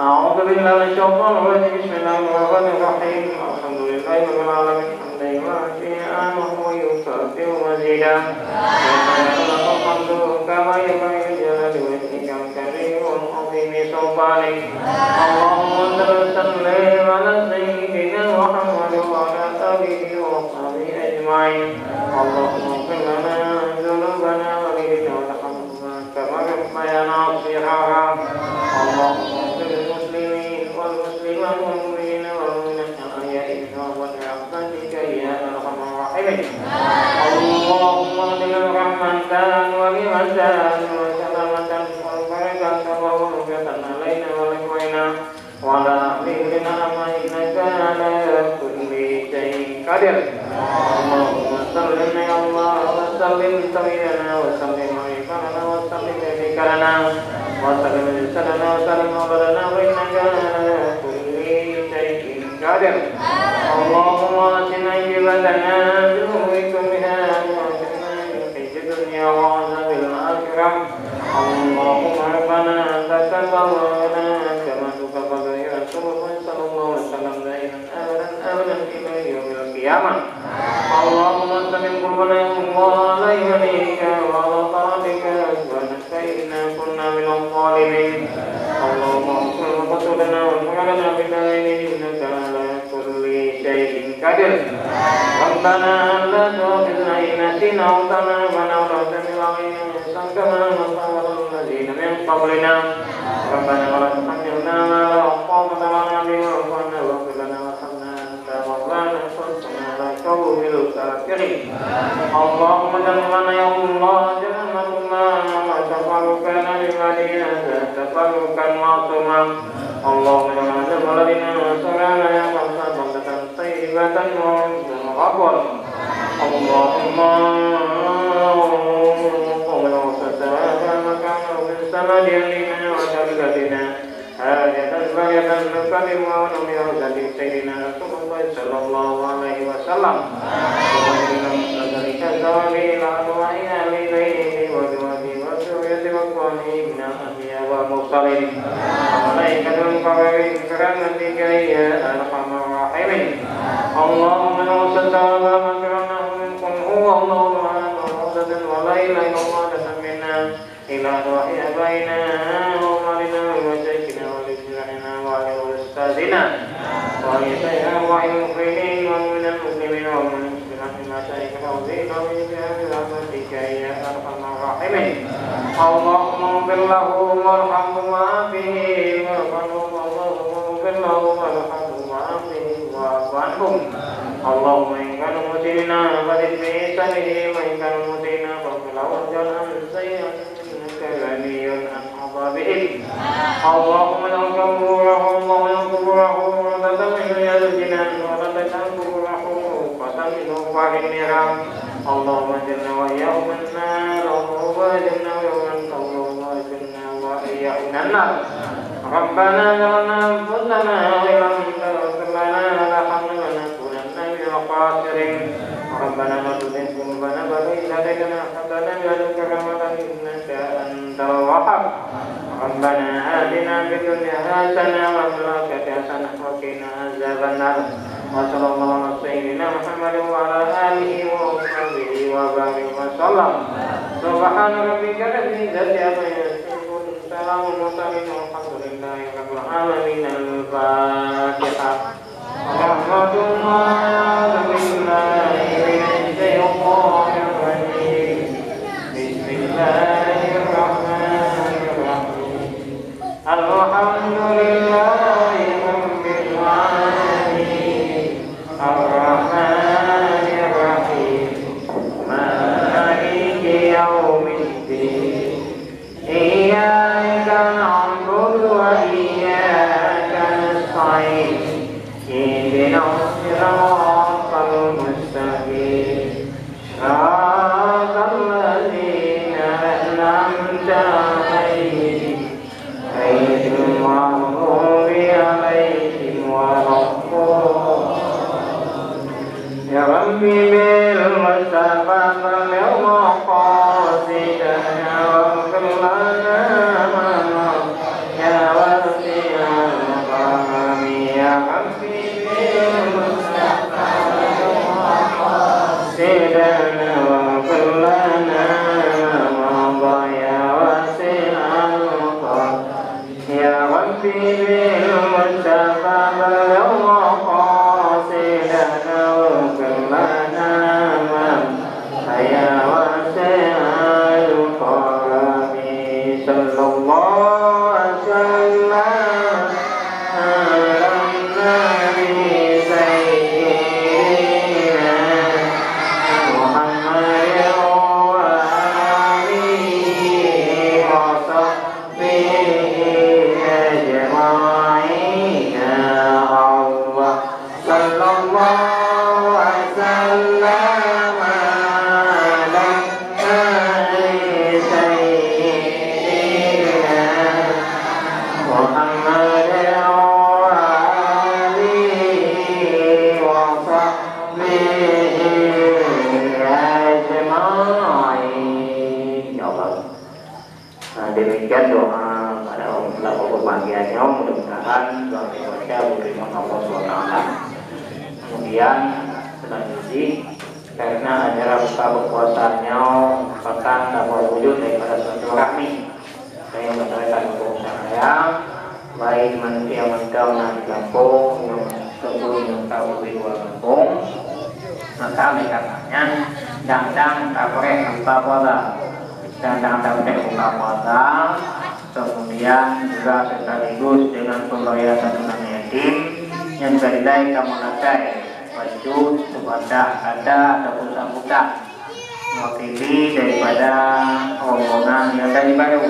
أعوذ بالله من الشيطان الرجيم بسم الله الرحمن الرحيم الحمد لله رب العالمين حمدا يوافي نعمه ويكافئ مزيدا ولك الحمد كما ينبغي لجلال وجهك الكريم وعظيم سلطانك اللهم صل وسلم على سيدنا محمد وعلى آله وصحبه أجمعين اللهم اغفر لنا ذنوبنا ولدنا وارحمنا كما ربيانا صغارا اللهم اغفر للمسلمين والمسلمات والمؤمنين والمؤمنات الأحياء منهم برحمتك يا أرحم الراحمين اللهم اغفر رحمة ولمسان وسلامة والبركة وبركة علينا ولقوينا وعلى أهلنا ما إنك على كل شيء قدير اللهم صل يا الله وسلم سيدنا وسلم علينا وسلم ذكرنا وسلم جسدنا وسلم أولادنا وإنك على كل شيء قادر اللهم آتنا عاقبتنا في الأمور كلها وآتنا من خزي الدنيا وعذاب الآخرة اللهم ربنا تقبل منا كما تقبل يا رسول الله صلى الله عليه وسلم دائما أبدا إلى يوم القيامة اللهم استقم قلوبنا يا الله على يمينك وعلى طاعتك سبحانك إنا كنا من الظالمين اللهم اغفر وقتلنا وانفعنا بالله إنك على كل شيء قدير ربنا لا تؤاخذنا إن نسينا وأخطأنا ربنا ولا تحمل علينا إصرا كما حملته الذين من قبلنا ربنا ولا تحملنا ما لا طاقة لنا به واعف عنا واغفر لنا وارحمنا أنت مولانا فانصرنا على القوم الكافرين اللهم اجعل لنا يا الله جنتنا وتفرقا لعبادنا تفرقا معصوما اللهم اجعل بلدنا سرانا يا بلدة طيبة غفر اللهم السماء لنا وجلدنا هاجة بلدة نكلم ونمير ذلك سيدنا رسول الله صلى الله عليه وسلم وإننا ذلك الزوالي الأدوائنا لديه ودوائه وسورية وقوانه من الأنبياء والمرسلين وملائكة المقربين برحمتك يا أرحم الراحمين اللهم نوصل ما ذكرناه منكم هو الله أحد وحدة ولا إله إلا الله منا إلى روح أبائنا ووالدنا ومشايخنا ولجيراننا ولأستاذنا ولسائر أرواح المؤمنين ومن المسلمين ومن المسلمات المشايخ العظيم برحمتك يا أرحم الراحمين اللهم اغفر له وارحمه وعافه واغفر له وارحمه وعافه واعف عنهم اللهم إن كانوا مسلمين فزد بإحسانه وإن كانوا مسلمين فاغفر له واجعل عن سيئاته إنك غني عن عذابهم اللهم لا تغفره اللهم لا تغفره ولا تمحي يد الجنان ولا تجعل غفره فتمنه بعد النيران اللهم اجعلنا وإياهم من النار واجعلنا وإياهم اللهم اجعلنا وإياهم من النار ربنا ظلمنا أنفسنا وإن لم تغفر لنا لنكونن من الخاسرين ربنا لا تزغ قلوبنا بعد إذ هديتنا وهب لنا من لدنك رحمة إنك أنت الوهاب ربنا آتنا في الدنيا حسنة وفي الآخرة حسنة وقنا عذاب النار وصلى الله على سيدنا محمد وعلى آله وصحبه وبارك وسلم سبحان ربك رب العزة عما يصفون سلام المرسلين والحمد لله رب العالمين الفاتحة رحمة الله بالله من الشيطان الرجيم بسم الله الرحمن الرحيم الحمد لله رب العالمين الرحمن الرحيم مالك يوم الدين إياك نعبد وإياك نستعين اهدنا الصراط المستقيم صراط الذين أنعمت عليهم غير المغضوب عليهم ولا الضالين يا ربي بالمصطفى بلغ مقاصدنا واغفر لنا يا واسع سيدنا واغفر لنا ما مضى يا واسع العطاء يا ربي بالمصطفى بلغ مقاصدنا واغفر لنا ما يا واسع الكرم صلى الله وسلم على النبي سيدنا محمد وآله وصحبه أجمعين الله صلى الله وسلم على النبي سيدنا محمد وآله وصحبه أجمعين ya Allah. Demikian doa pada pokok bahagianya, mudah-mudahan doa kita diterima Allah SWT. Kemudian selanjutnya karena acara buka berpuasanya merupakan damai wujud daripada silaturahmi. Saya menyampaikan untuk saya baik manusia yang mentang di kampung yang sebelum yang tahu di luar kampung, maka katanya dandang kapore tanpa pola dandang tanpa buka puasa, kemudian juga sekaligus dengan pembayaran santunan yatim yang berdaya kamu nakai baju kepada ada ataupun sambutan mewakili daripada rombongan yang dari baru.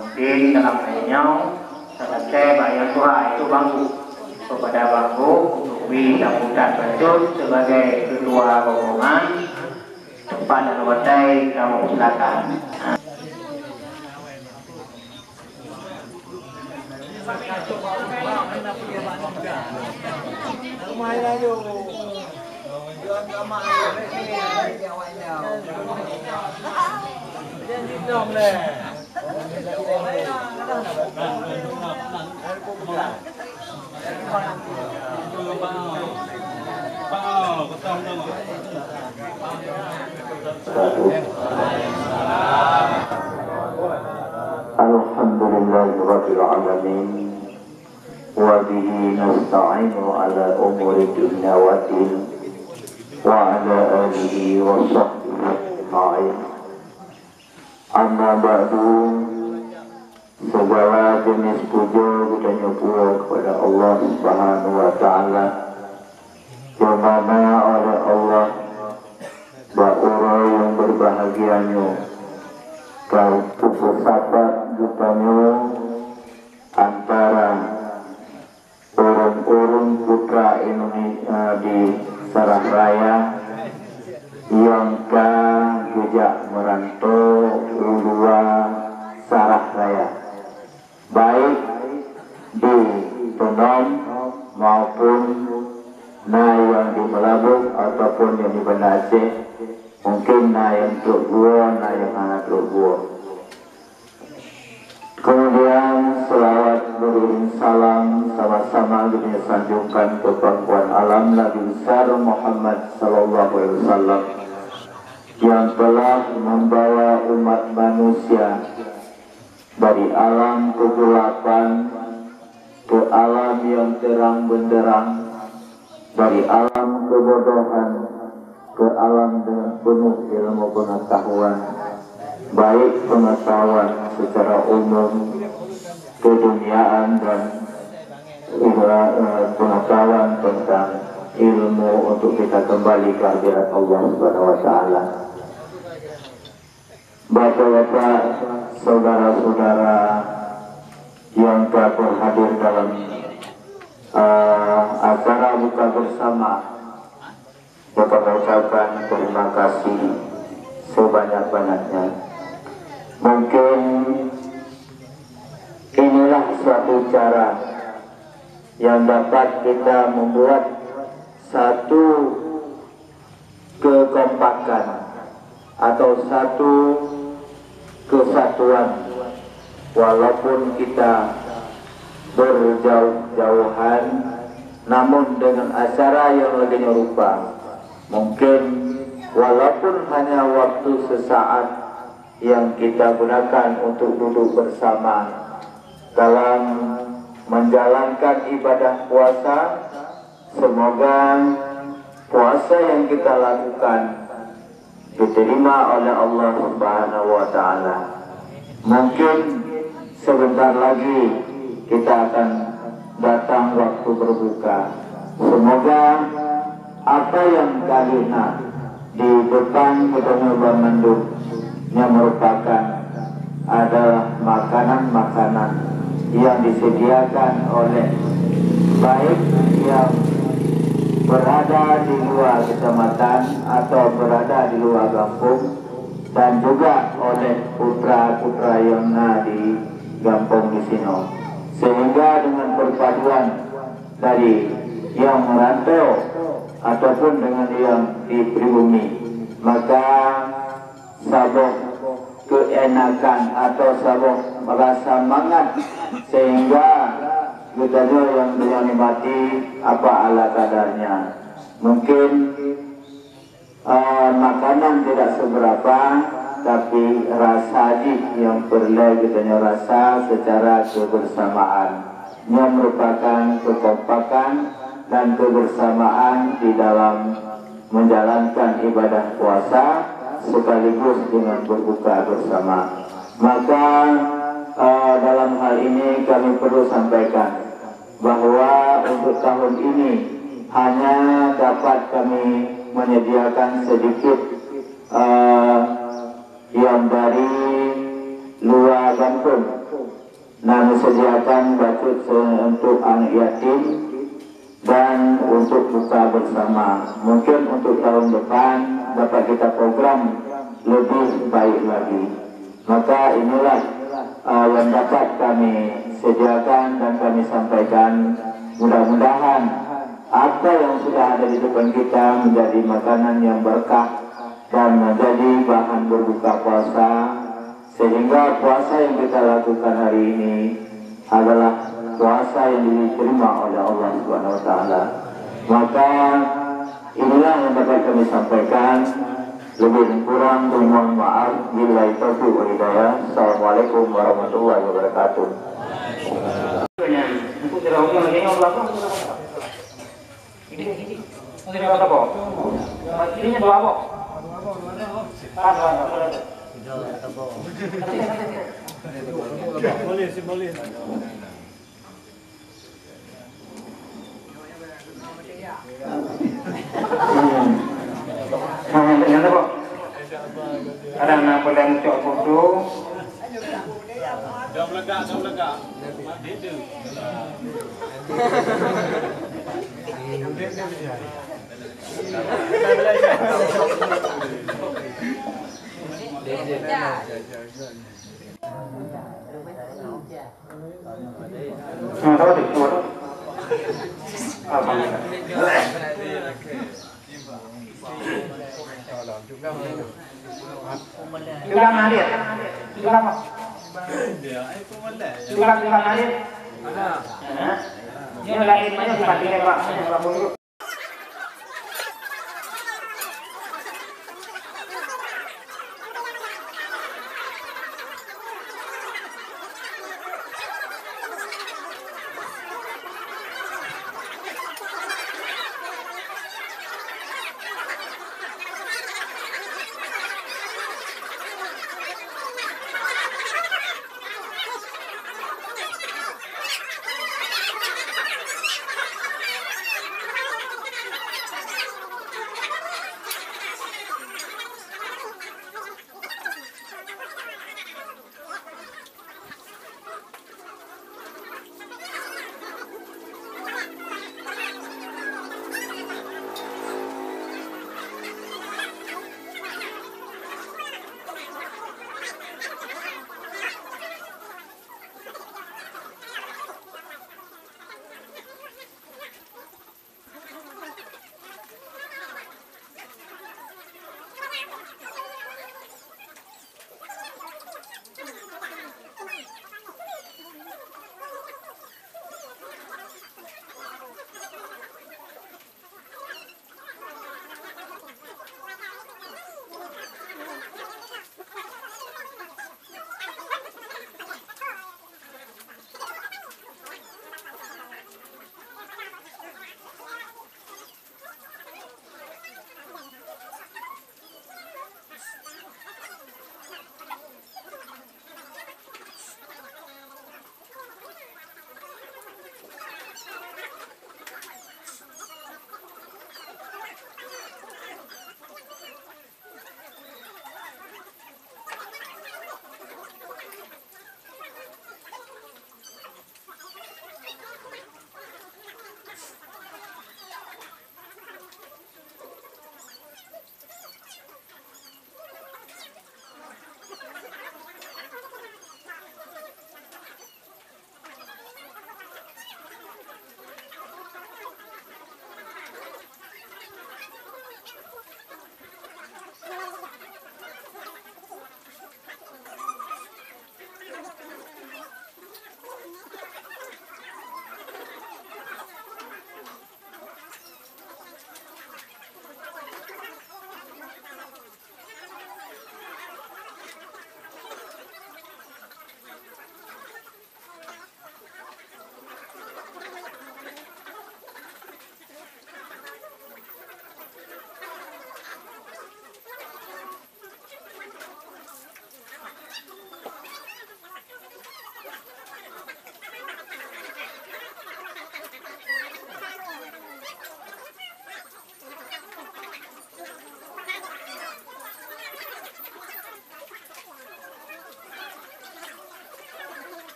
Mungkin dalam hanya selesai bayar tua itu bangku kepada bangku untuk sambutan baju sebagai ketua rombongan tempat dan wadai kamu silakan. Alhamdulillahirabbil alamin wa bihi nasta'inu ala umuri dunya waddin wa ala alihi wa sahbihi ajma'in. Amma ba'du, segala jenis puja kita nyukur kepada Allah Subhanahu wa taala yang mana oleh Allah bahwa yang berbahagianya kau pukul sahabat jutanya antara orang-orang putra Indonesia di Sarah Raya yang jejak merantau ulua Sarah Raya, baik di Tonom maupun yang di Melabuk ataupun yang di Banda Aceh, mungkin yang Teluk Gua, yang anak Teluk Gua. Kemudian selawat beriring salam sama-sama kita sanjungkan ke pangkuan alam Nabi besar Muhammad sallallahu alaihi wasallam yang telah membawa umat manusia dari alam kegelapan ke alam yang terang benderang, dari alam kebodohan ke alam dengan penuh ilmu pengetahuan, baik pengetahuan secara umum, keduniaan dan pengetahuan tentang ilmu untuk kita kembali ke hadirat Allah Subhanahu wa taala. Bapak-bapak, saudara-saudara yang telah hadir dalam acara buka bersama, Bapak mengucapkan terima kasih sebanyak-banyaknya. Mungkin inilah suatu cara yang dapat kita membuat satu kekompakan atau satu kesatuan, walaupun kita berjauh-jauhan, namun dengan acara yang lebih rupa Mungkin walaupun hanya waktu sesaat yang kita gunakan untuk duduk bersama dalam menjalankan ibadah puasa, semoga puasa yang kita lakukan diterima oleh Allah Subhanahu wa Ta'ala. Mungkin sebentar lagi kita akan datang waktu berbuka. Semoga apa yang kalina di depan kita mendung yang merupakan adalah makanan-makanan yang disediakan oleh baik yang berada di luar kecamatan atau berada di luar kampung, dan juga oleh putra-putra yang di kampung di sini, sehingga dengan perpaduan dari yang merantau ataupun dengan yang di pribumi, maka sabuk keenakan atau sabuk merasa mangat, sehingga kita yang menikmati apa ala kadarnya. Mungkin makanan tidak seberapa, tapi rasa yang perlu kita rasa secara kebersamaan, yang merupakan kekompakan dan kebersamaan di dalam menjalankan ibadah puasa sekaligus dengan berbuka bersama. Maka dalam hal ini kami perlu sampaikan bahwa untuk tahun ini hanya dapat kami menyediakan sedikit yang dari luar kampung, nah disediakan bacot untuk anak yatim dan untuk buka bersama. Mungkin untuk tahun depan dapat kita program lebih baik lagi. Maka inilah yang dapat kami sediakan dan kami sampaikan. Mudah-mudahan apa yang sudah ada di depan kita menjadi makanan yang berkah dan menjadi bahan berbuka puasa, sehingga puasa yang kita lakukan hari ini adalah puasa yang diterima oleh Allah Subhanahu wa Ta'ala. Maka inilah yang dapat kami sampaikan. Lebih dan kurang mohon maaf. Billahi taufiq wal hidayah. Assalamualaikum warahmatullahi wabarakatuh. Untuk tidak lagi yang belakang. Ini tidak apa? Ini berapa? Boleh. Ternyata kok ada anak pedang cok foto. Jom lega. Itu. Juga hadir. Juga apa? Juga hadir. Ini lagi banyak dipakai Pak.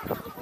wabarakatuh.